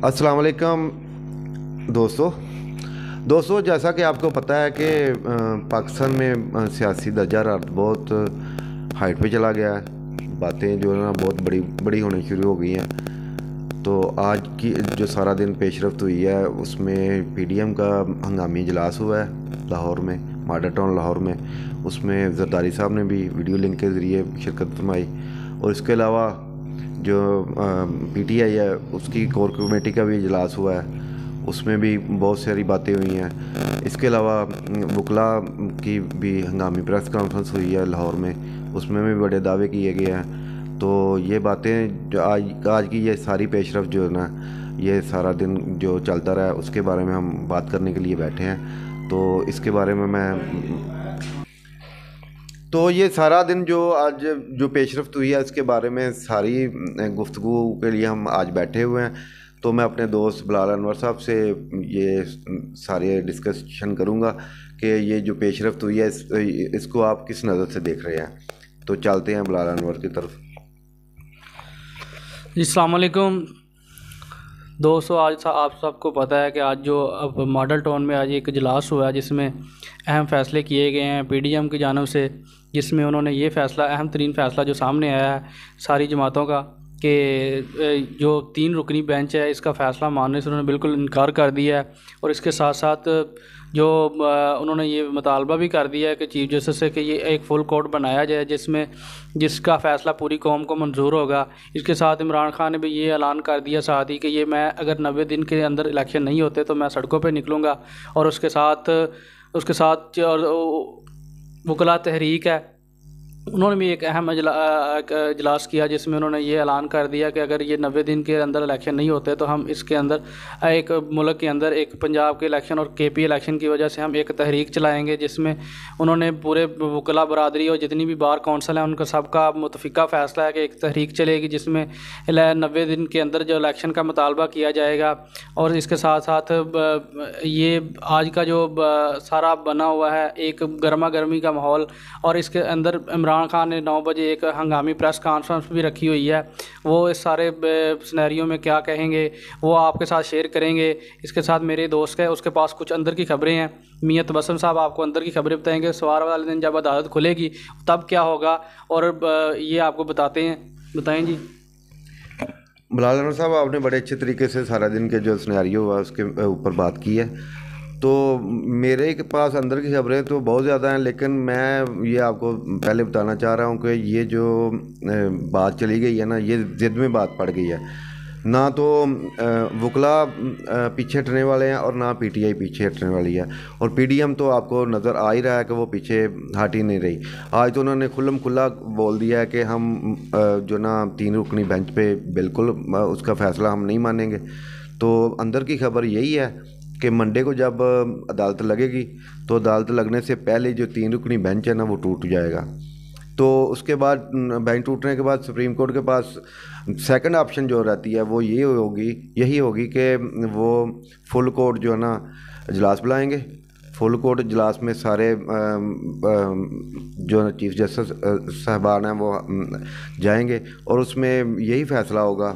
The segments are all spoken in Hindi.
अस्सलाम वालेकुम दोस्तों जैसा कि आपको पता है कि पाकिस्तान में सियासी दर्जा हरारत बहुत हाइट पे चला गया है। बातें जो है ना बहुत बड़ी बड़ी होनी शुरू हो गई हैं। तो आज की जो सारा दिन पेशरफ्त हुई है उसमें पीडीएम का हंगामी इजलास हुआ है लाहौर में, मॉडल टाउन लाहौर में। उसमें जरदारी साहब ने भी वीडियो लिंक के ज़रिए शिरकत फरमाई और इसके अलावा जो पीटीआई है उसकी कोर कमेटी का भी इजलास हुआ है, उसमें भी बहुत सारी बातें हुई हैं। इसके अलावा वकला की भी हंगामी प्रेस कॉन्फ्रेंस हुई है लाहौर में, उसमें भी बड़े दावे किए गए हैं। तो ये बातें जो आज की ये सारी पेशरफ जो है ना, ये सारा दिन जो चलता रहा है उसके बारे में हम बात करने के लिए बैठे हैं। तो इसके बारे में तो ये सारा दिन जो आज जो पेशरफ्त हुई है इसके बारे में सारी गुफ्तगू के लिए हम आज बैठे हुए हैं। तो मैं अपने दोस्त बिलाल अनवर साहब से ये सारे डिस्कशन करूंगा कि ये जो पेशरफ्त हुई है इसको आप किस नज़र से देख रहे हैं। तो चलते हैं बिलाल अनवर की तरफ। अस्सलाम वालेकुम दोस्तों, आज आप सबको पता है कि आज जो अब मॉडल टाउन में आज एक इजलास हुआ है जिसमें अहम फ़ैसले किए गए हैं पीडीएम की जानब से, जिसमें उन्होंने ये फ़ैसला, अहम तरीन फ़ैसला जो सामने आया है सारी जमातों का, कि जो 3 रुकनी बेंच है इसका फ़ैसला मानने से उन्होंने बिल्कुल इनकार कर दिया है। और इसके साथ साथ जो उन्होंने ये मुतालबा भी कर दिया है कि चीफ़ जस्टिस से कि ये एक फुल कोर्ट बनाया जाए जिसका फ़ैसला पूरी कौम को मंजूर होगा। इसके साथ इमरान खान ने भी ये ऐलान कर दिया साथ ही कि ये मैं अगर 90 दिन के अंदर इलेक्शन नहीं होते तो मैं सड़कों पर निकलूँगा। और उसके साथ और वकला तहरीक है, उन्होंने भी एक अहम इजलास किया जिसमें उन्होंने ये ऐलान कर दिया कि अगर ये 90 दिन के अंदर इलेक्शन नहीं होते तो हम इसके अंदर एक मुल्क के अंदर एक पंजाब के इलेक्शन और केपी इलेक्शन की वजह से हम एक तहरीक चलाएंगे, जिसमें उन्होंने पूरे वकला बरादरी और जितनी भी बार कौंसल है उनका सबका मुतफ़िका फ़ैसला है कि एक तहरीक चलेगी जिसमें 90 दिन के अंदर जो इलेक्शन का मुतालबा किया जाएगा। और इसके साथ साथ ये आज का जो सारा बना हुआ है एक गर्मा गर्मी का माहौल, और इसके अंदर इमरान खान ने 9 बजे एक हंगामी प्रेस कॉन्फ्रेंस भी रखी हुई है। वो इस सारे सिनेरियो में क्या कहेंगे वो आपके साथ शेयर करेंगे। इसके साथ मेरे दोस्त है उसके पास कुछ अंदर की खबरें हैं, मियां तबस्सुम साहब आपको अंदर की खबरें बताएंगे। सवार वाले दिन जब अदालत खुलेगी तब क्या होगा और ये आपको बताएं जी। बिलाल अनवर साहब, आपने बड़े अच्छे तरीके से सारा दिन के जो सिनेरियो हुआ उसके ऊपर बात की है। तो मेरे के पास अंदर की खबरें तो बहुत ज़्यादा हैं, लेकिन मैं ये आपको पहले बताना चाह रहा हूँ कि ये जो बात चली गई है ना, ये ज़िद में बात पड़ गई है। ना तो वकला पीछे हटने वाले हैं और ना पीटीआई पीछे हटने वाली है। और पीडीएम तो आपको नज़र आ ही रहा है कि वो पीछे हट ही नहीं रही। आज तो उन्होंने खुल्लम खुल्ला बोल दिया है कि हम जो ना 3 रुकनी बेंच पे बिल्कुल उसका फ़ैसला हम नहीं मानेंगे। तो अंदर की खबर यही है कि मंडे को जब अदालत लगेगी तो अदालत लगने से पहले जो 3 रुकनी बेंच है ना वो टूट जाएगा। तो उसके बाद बेंच टूटने के बाद सुप्रीम कोर्ट के पास सेकंड ऑप्शन जो रहती है वो यही होगी कि वो फुल कोर्ट जो है ना इजलास बुलाएंगे। फुल कोर्ट इजलास में सारे जो चीफ जस्टिस साहबान हैं वो जाएंगे और उसमें यही फ़ैसला होगा।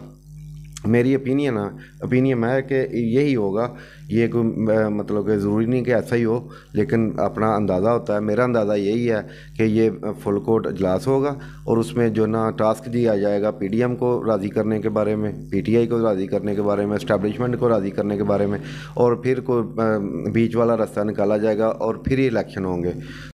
मेरी ओपिनियन है कि यही होगा। ये कोई मतलब कि ज़रूरी नहीं कि ऐसा ही हो, लेकिन अपना अंदाज़ा होता है। मेरा अंदाज़ा यही है कि ये फुल कोर्ट इजलास होगा और उसमें जो ना टास्क दिया जाएगा पीडीएम को राज़ी करने के बारे में, पीटीआई को राज़ी करने के बारे में, एस्टैब्लिशमेंट को राज़ी करने के बारे में, और फिर कोई बीच वाला रास्ता निकाला जाएगा और फिर ही इलेक्शन होंगे।